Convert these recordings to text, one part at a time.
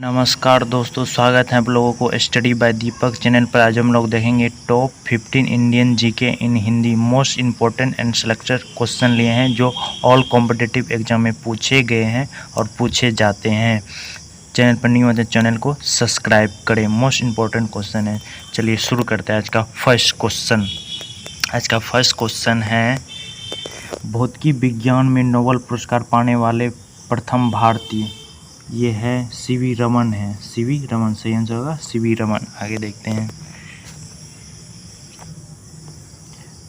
नमस्कार दोस्तों, स्वागत है आप लोगों को स्टडी बाय दीपक चैनल पर। आज हम लोग देखेंगे top 15 Indian GK in Hindi most important and selected question लिए हैं जो ऑल कॉम्पिटिटिव एग्जाम में पूछे गए हैं और पूछे जाते हैं। चैनल पर न्यू है, चैनल को सब्सक्राइब करें। मोस्ट इम्पोर्टेंट क्वेश्चन है। चलिए शुरू करते हैं आज का फर्स्ट क्वेश्चन। आज का फर्स्ट क्वेश्चन है, भौतिकी विज्ञान में नोबेल पुरस्कार पाने वाले प्रथम भारतीय। ये है सीवी रमन है। सीवी रमन सही आंसर होगा, सीवी रमन। आगे देखते हैं,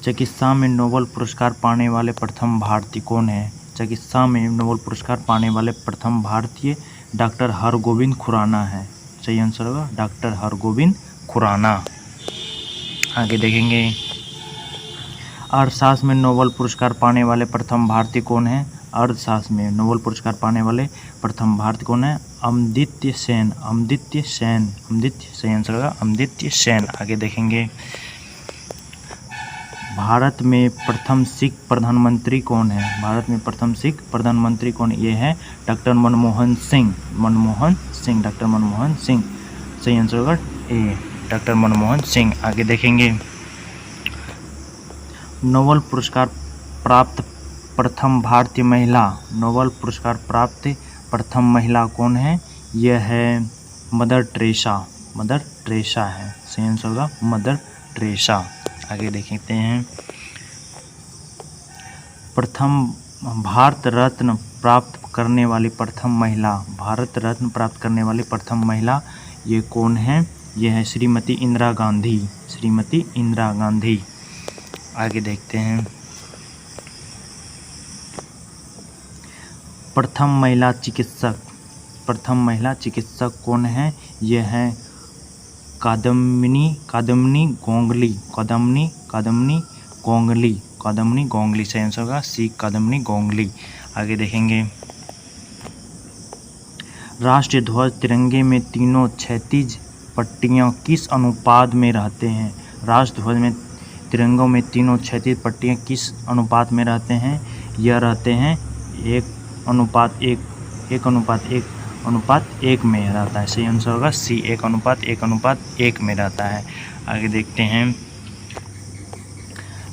चिकित्सा में नोबेल पुरस्कार पाने वाले प्रथम भारतीय कौन है? चिकित्सा में नोबेल पुरस्कार पाने वाले प्रथम भारतीय डॉक्टर हरगोविंद खुराना है। सही आंसर होगा डॉक्टर हरगोविंद खुराना। आगे देखेंगे, अर्थशास्त्र में नोबेल पुरस्कार पाने वाले प्रथम भारतीय कौन है? अर्थशास्त्र में नोबेल पुरस्कार पाने वाले प्रथम भारतीय कौन है? अमर्त्य सेन। अमर्त्य सेन, अमर्त्य सही आंसर होगा अमर्त्य सेन। आगे देखेंगे, भारत में प्रथम सिख प्रधानमंत्री कौन है? भारत में प्रथम सिख प्रधानमंत्री कौन? ये है डॉक्टर मनमोहन सिंह। मनमोहन सिंह, डॉक्टर मनमोहन सिंह। सही आंसर होगा ए, डॉक्टर मनमोहन सिंह। आगे देखेंगे, नोबेल पुरस्कार प्राप्त प्रथम भारतीय महिला। नोबेल पुरस्कार प्राप्त प्रथम महिला कौन है? यह है मदर टेरेसा। मदर टेरेसा है। सही आंसर होगा मदर टेरेसा। आगे देखते हैं, प्रथम भारत रत्न प्राप्त करने वाली प्रथम महिला। भारत रत्न प्राप्त करने वाली प्रथम महिला ये कौन है? यह है श्रीमती इंदिरा गांधी। श्रीमती इंदिरा गांधी। आगे देखते हैं, प्रथम महिला चिकित्सक। प्रथम महिला चिकित्सक कौन है? यह है कादम्बिनी गोंगली। कादम्बिनी गोंगली। सही आंसर होगा सी, कादम्बिनी गोंगली। आगे देखेंगे, राष्ट्रीय ध्वज तिरंगे में तीनों क्षैतिज पट्टियां किस अनुपात में रहते हैं? राष्ट्र ध्वज में तिरंगों में तीनों क्षैतिज पट्टियां किस अनुपात में रहते हैं? यह रहते हैं 1:1 में रहता है। सही आंसर होगा सी, 1:1 में रहता है। आगे देखते हैं,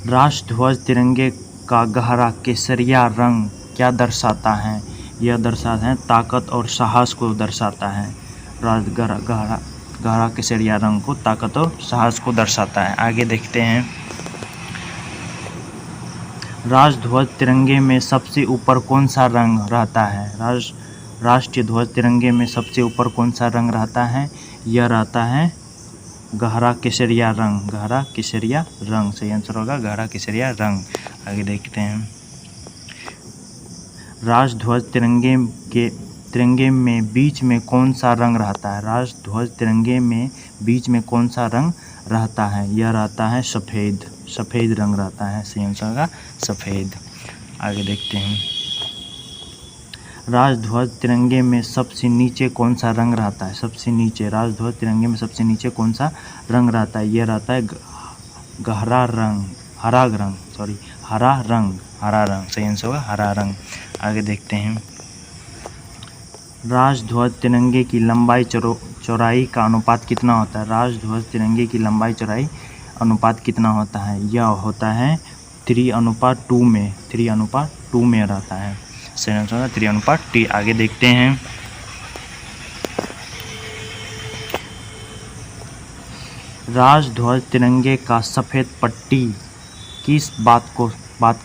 राष्ट्र ध्वज तिरंगे का गहरा केसरिया रंग क्या दर्शाता है? यह दर्शाता है ताकत और साहस को दर्शाता है। गहरा केसरिया रंग को ताकत और साहस को दर्शाता है। आगे देखते हैं, राष्ट्र ध्वज तिरंगे में सबसे ऊपर कौन सा रंग रहता है? राष्ट्रीय ध्वज तिरंगे में सबसे ऊपर कौन सा रंग रहता है? यह रहता है गहरा केसरिया रंग। गहरा केसरिया रंग। सही आंसर होगा गहरा केसरिया रंग। आगे देखते हैं, राष्ट्र ध्वज तिरंगे में बीच में कौन सा रंग रहता है? राष्ट्र ध्वज तिरंगे में बीच में कौन सा रंग रहता है? यह रहता है सफ़ेद। सफ़ेद रंग रहता है। सही आंसर होगा सफ़ेद। आगे देखते हैं, राष्ट्र ध्वज तिरंगे में सबसे नीचे कौन सा रंग रहता है? सबसे नीचे राष्ट्र ध्वज तिरंगे में सबसे नीचे कौन सा रंग रहता है? यह रहता है हरा रंग। सही आंसर होगा हरा रंग। आगे देखते हैं, राष्ट्र ध्वज तिरंगे की लंबाई चौड़ाई का अनुपात कितना होता है? राष्ट्र ध्वज तिरंगे की लंबाई चौड़ाई अनुपात कितना होता है? यह होता है 3:2 में। 3:2 में रहता है। सही आंसर होगा 3:2। आगे देखते हैं, राष्ट्र ध्वज तिरंगे का सफ़ेद पट्टी किस बात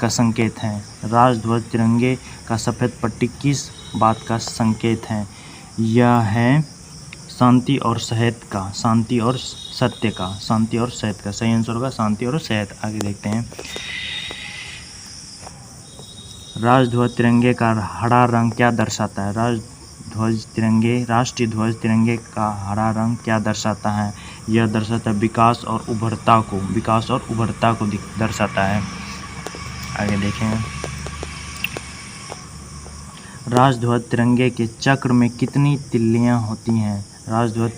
का संकेत है? राष्ट्र ध्वज तिरंगे का सफ़ेद पट्टी किस बात का संकेत है? यह है शांति और सत्य का। शांति और सत्य का। सही आंसर होगा शांति और सत्य। आगे देखते हैं, राष्ट्र ध्वज तिरंगे का हरा रंग क्या दर्शाता है? राष्ट्रीय ध्वज तिरंगे का हरा रंग क्या दर्शाता है? यह दर्शाता है विकास और उभरता को दर्शाता है। आगे देखें, राष्ट्र ध्वज तिरंगे के चक्र में कितनी तिल्लियां होती हैं? राष्ट्र ध्वज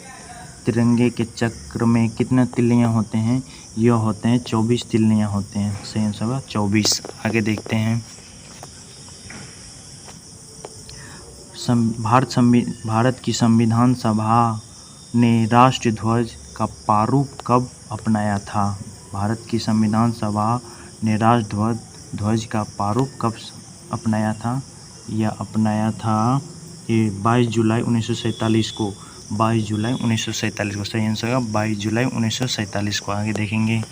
तिरंगे के चक्र में कितने तिल्लियां होते हैं? यह होते हैं 24 तिल्लियां होते हैं। सही आंसर होगा 24। आगे देखते हैं, भारत की संविधान सभा ने राष्ट्रीय ध्वज का प्रारूप कब अपनाया था? भारत की संविधान सभा ने राष्ट्रीय ध्वज का प्रारूप कब अपनाया था? यह अपनाया था ये 22 जुलाई 1947 को। 22 जुलाई 1947 को सही आंसर होगा 22 जुलाई 1947 को। आगे देखेंगे,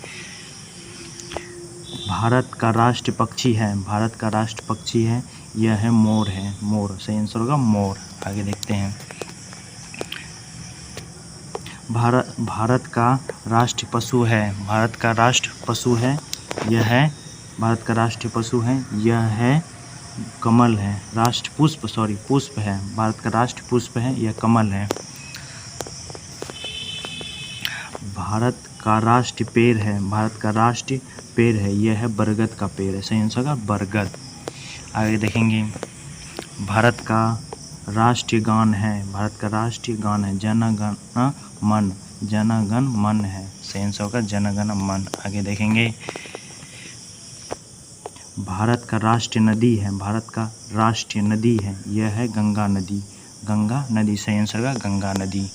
भारत का राष्ट्रीय पक्षी है, यह है मोर सही आंसर होगा मोर। आगे देखते हैं, भारत का राष्ट्रीय पशु है, यह है कमल है। पुष्प है, भारत का राष्ट्रीय पुष्प है, यह कमल है। भारत का राष्ट्रीय पेड़ है, यह है बरगद का पेड़ है, सही आंसर होगा बरगद। आगे देखेंगे, भारत का राष्ट्रीय गान है, जन गण मन है, सही आंसर होगा जन गण मन। आगे देखेंगे, भारत का राष्ट्रीय नदी है, यह है गंगा नदी, सही आंसर होगा गंगा नदी।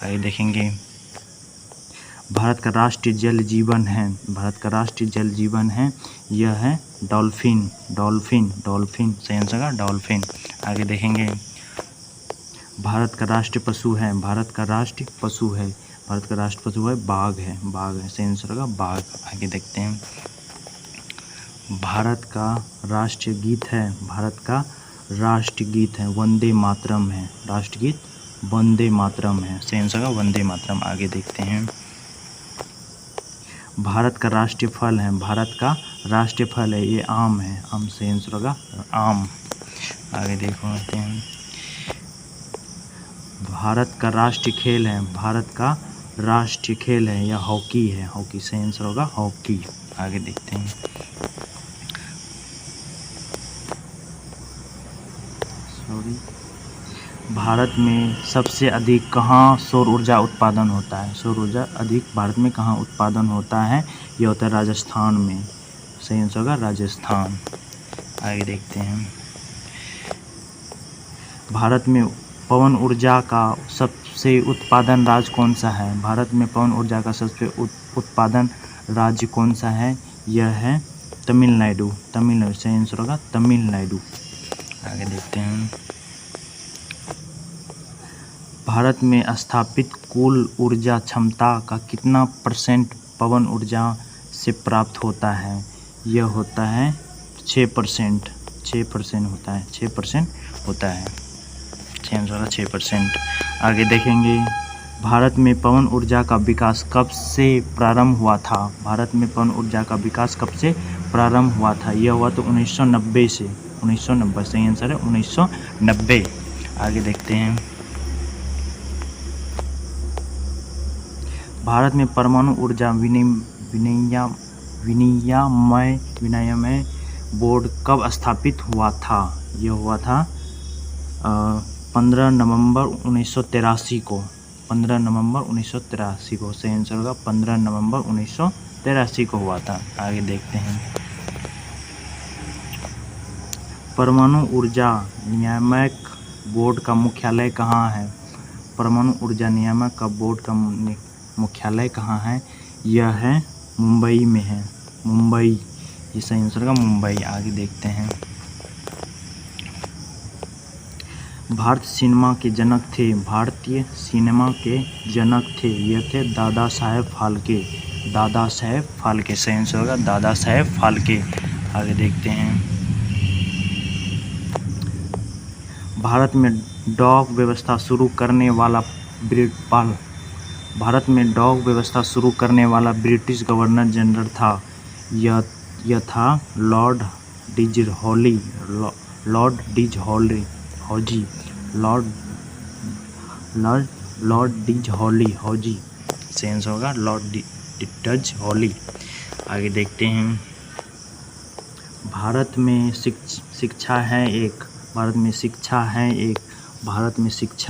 आगे देखेंगे, भारत का राष्ट्रीय जल जीवन है, यह है डॉल्फिन, सही आंसर होगा डॉल्फिन। आगे देखेंगे, भारत का राष्ट्रीय पशु है, बाघ है, सही आंसर होगा बाघ। आगे देखते हैं, भारत का राष्ट्रीय गीत है, वंदे मातरम है, वंदे मातरम है, सही आंसर होगा वंदे मातरम। आगे देखते हैं, भारत का राष्ट्रीय फल है, ये आम है, सही आंसर होगा आम। आगे देखते हैं, भारत का राष्ट्रीय खेल है, यह हॉकी है, सही आंसर होगा हॉकी। आगे देखते हैं, भारत में सबसे अधिक कहाँ सौर ऊर्जा उत्पादन होता है? भारत में कहाँ उत्पादन होता है? यह होता है राजस्थान में, सही आंसर होगा राजस्थान। आगे देखते हैं, भारत में पवन ऊर्जा का सबसे उत्पादन राज्य कौन सा है? उत्पादन राज्य कौन सा है? यह है तमिलनाडु, सही आंसर होगा तमिलनाडु। आगे देखते हैं, भारत में स्थापित कुल ऊर्जा क्षमता का कितना % पवन ऊर्जा से प्राप्त होता है? यह होता है 6% होता है, 6% होता है, 6%। आगे देखेंगे, भारत में पवन ऊर्जा का विकास कब से प्रारंभ हुआ था? यह हुआ तो 1990 से, सही आंसर है 1990। आगे देखते हैं, भारत में परमाणु ऊर्जा विनियामय बोर्ड कब स्थापित हुआ था? यह हुआ था 15 नवंबर 1983 को, सही आंसर होगा 15 नवंबर 1983 को हुआ था। आगे देखते हैं, परमाणु ऊर्जा नियामक बोर्ड का मुख्यालय कहाँ है? मुख्यालय कहाँ है? यह है मुंबई में है, ये सही आंसर का मुंबई। आगे देखते हैं, भारतीय सिनेमा के जनक थे, ये थे दादा साहेब फाल्के, सही आंसर होगा दादा साहेब फाल्के। आगे देखते हैं, भारत में डॉक व्यवस्था शुरू करने वाला ब्रिटिश गवर्नर जनरल था, यह था लॉर्ड डिजहॉली हॉजी, सही आंसर होगा लॉर्ड डिजहॉली। आगे देखते हैं, भारत में शिक्षा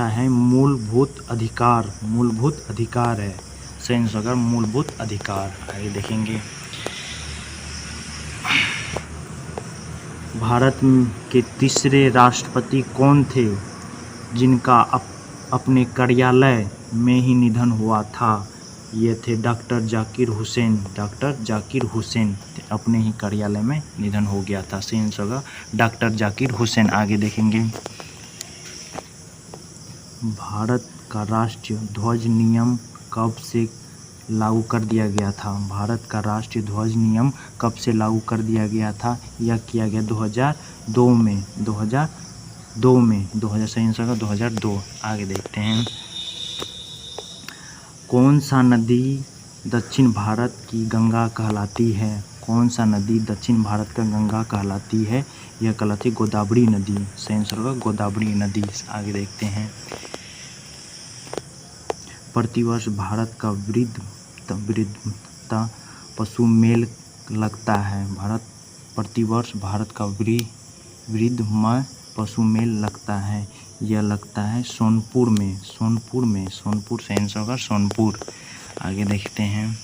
है मूलभूत अधिकार है, सही आंसर होगा मूलभूत अधिकार। आगे देखेंगे, भारत के तीसरे राष्ट्रपति कौन थे? जिनका अपने कार्यालय में ही निधन हुआ था। ये थे डॉक्टर जाकिर हुसैन। डॉक्टर जाकिर हुसैन अपने ही कार्यालय में निधन हो गया था। सही आंसर होगा डॉक्टर जाकिर हुसैन। आगे देखेंगे, भारत का राष्ट्रीय ध्वज नियम कब से लागू कर दिया गया था? भारत का राष्ट्रीय ध्वज नियम कब से लागू कर दिया गया था? यह किया गया 2002 में। 2002 में। 2000 सही आंसर होगा 2002। आगे देखते हैं, कौन सा नदी दक्षिण भारत की गंगा कहलाती है? कौन सा नदी दक्षिण भारत का गंगा कहलाती है? यह कहलाती है गोदावरी नदी। सही आंसर होगा गोदावरी नदी। आगे देखते हैं, प्रतिवर्ष भारत का वृद्धता पशु मेल लगता है। प्रतिवर्ष भारत का वृद्धमय पशु मेल लगता है। यह लगता है सोनपुर में। सोनपुर से आंसर होगा सोनपुर। आगे देखते हैं,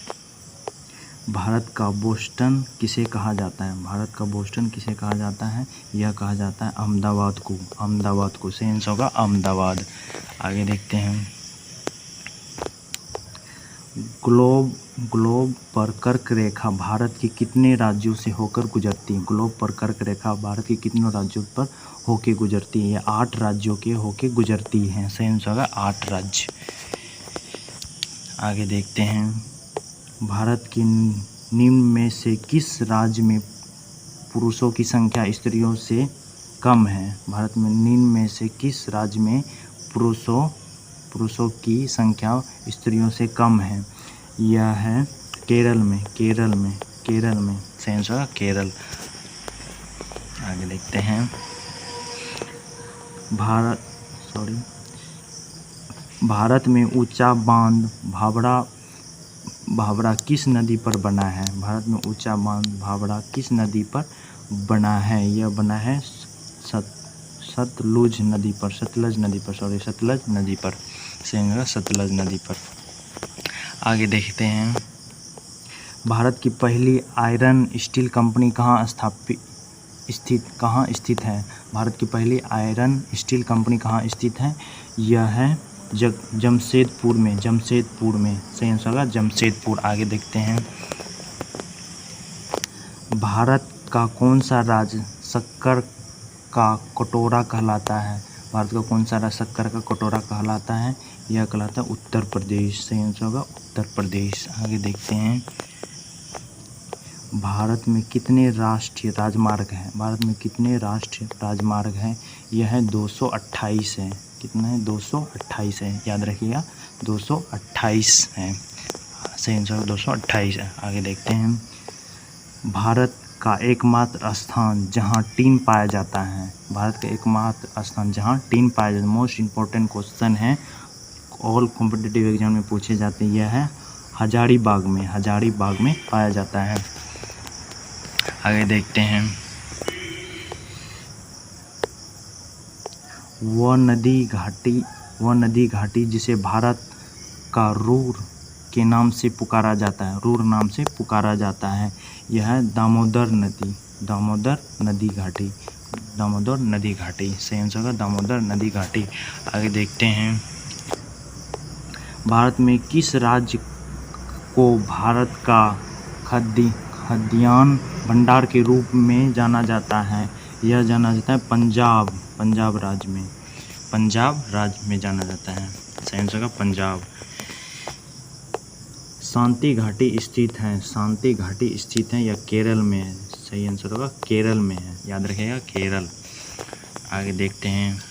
भारत का बोस्टन किसे कहा जाता है? भारत का बोस्टन किसे कहा जाता है? यह कहा जाता है अहमदाबाद को। सही आंसर होगा अहमदाबाद। आगे देखते हैं, ग्लोब पर कर्क रेखा भारत के कितने राज्यों से होकर गुजरती है? ग्लोब पर कर्क रेखा भारत के कितने राज्यों पर होके गुजरती है? 8 राज्यों के होके गुजरती है। सही आंसर होगा 8 राज्य। आगे देखते हैं, भारत के निम्न में से किस राज्य में पुरुषों की संख्या स्त्रियों से कम है? भारत में निम्न में से किस राज्य में पुरुषों की संख्या स्त्रियों से कम है? यह है केरल में। सही आंसर होगा केरल। आगे देखते हैं, भारत में ऊंचा बांध भाभरा किस नदी पर बना है? भारत में ऊंचा बांध भाभरा किस नदी पर बना है? यह बना है सतलुज नदी पर। सतलज नदी पर। सतलज नदी पर। आगे देखते हैं, भारत की पहली आयरन स्टील कंपनी कहाँ स्थित है? भारत की पहली आयरन स्टील कंपनी कहाँ स्थित है? यह है जमशेदपुर में। सही आंसर होगा जमशेदपुर। आगे देखते हैं, भारत का कौन सा राज्य शक्कर का कटोरा कहलाता है? भारत का कौन सा राज्य शक्कर का कटोरा कहलाता है? यह कहलाता है उत्तर प्रदेश। सही आंसर होगा उत्तर प्रदेश। आगे देखते हैं, भारत में कितने राष्ट्रीय राजमार्ग हैं? भारत में कितने राष्ट्रीय राजमार्ग हैं? यह है 228 है। कितना है? 228 है। याद रखिएगा 228 है। सही आंसर 228 है। आगे देखते हैं, भारत का एकमात्र स्थान जहां टीन पाया जाता है। भारत का एकमात्र स्थान जहां टीन पाया जाता है। मोस्ट इम्पोर्टेंट क्वेश्चन है, ऑल कॉम्पिटिटिव एग्जाम में पूछे जाते हैं। यह है हजारीबाग में पाया जाता है। आगे देखते हैं, वह नदी घाटी जिसे भारत का रूर के नाम से पुकारा जाता है। रूर नाम से पुकारा जाता है। यह है दामोदर नदी घाटी। सही आंसर होगा दामोदर नदी घाटी। आगे देखते हैं, भारत में किस राज्य को भारत का खाद्यान्न भंडार के रूप में जाना जाता है? यह जाना जाता है पंजाब राज्य में जाना जाता है। सही आंसर होगा पंजाब। शांति घाटी स्थित है। यह केरल में है। सही आंसर होगा केरल में है। याद रखिएगा केरल। आगे देखते हैं,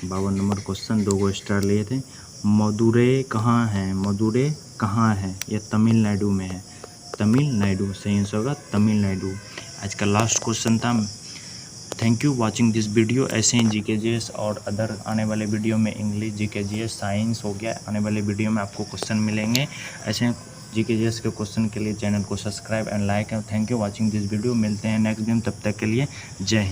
52 नंबर क्वेश्चन, 2 स्टार लिए थे। मदुरै कहाँ है? यह तमिलनाडु में है। सही आंसर होगा तमिलनाडु। आज का लास्ट क्वेश्चन था। Thank you watching this video. ऐसे ही GK/GS और अदर आने वाले वीडियो में इंग्लिश, GK/GS, साइंस हो गया, आने वाले वीडियो में आपको क्वेश्चन मिलेंगे। ऐसे GK/GS के क्वेश्चन के लिए चैनल को subscribe and like. Thank you watching this video. मिलते हैं नेक्स्ट दिन, तब तक के लिए जय हिंद।